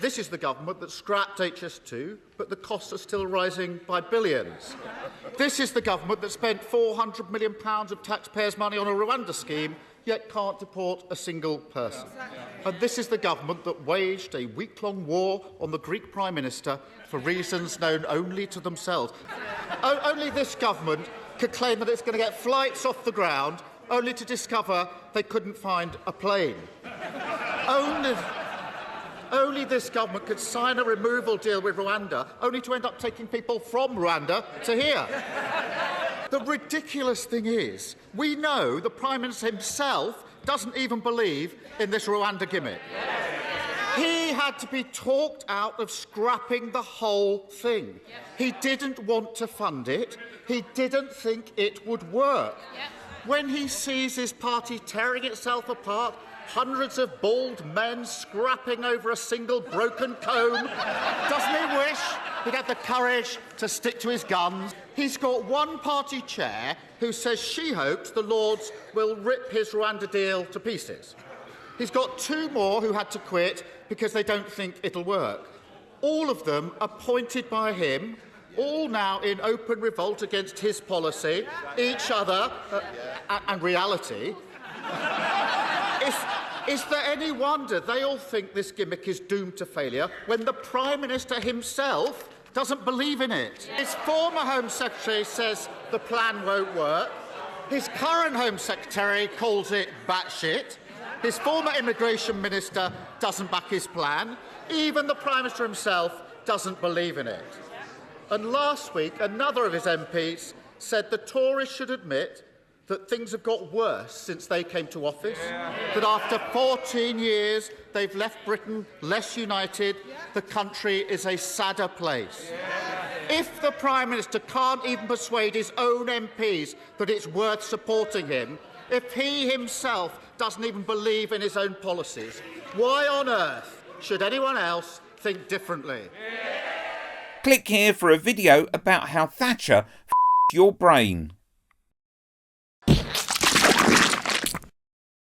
this is the government that scrapped HS2, but the costs are still rising by billions. This is the government that spent £400 million of taxpayers' money on a Rwanda scheme, yet can't deport a single person. And this is the government that waged a week-long war on the Greek Prime Minister for reasons known only to themselves. Only this government could claim that it's going to get flights off the ground, only to discover they couldn't find a plane. Only this government could sign a removal deal with Rwanda, only to end up taking people from Rwanda to here. The ridiculous thing is, we know the Prime Minister himself doesn't even believe in this Rwanda gimmick. He had to be talked out of scrapping the whole thing. He didn't want to fund it. He didn't think it would work. When he sees his party tearing itself apart, hundreds of bald men scrapping over a single broken comb, doesn't he wish he'd had the courage to stick to his guns? He's got one party chair who says she hopes the Lords will rip his Rwanda deal to pieces. He's got two more who had to quit because they don't think it'll work. All of them appointed by him, all now in open revolt against his policy, each other, and reality. Is there any wonder they all think this gimmick is doomed to failure when the Prime Minister himself doesn't believe in it? His former Home Secretary says the plan won't work. His current Home Secretary calls it batshit. His former Immigration Minister doesn't back his plan. Even the Prime Minister himself doesn't believe in it. And last week, another of his MPs said the Tories should admit that things have got worse since they came to office, that after 14 years they've left Britain less united, the country is a sadder place. If the Prime Minister can't even persuade his own MPs that it's worth supporting him, if he himself doesn't even believe in his own policies, why on earth should anyone else think differently? Click here for a video about how Thatcher f***ed your brain.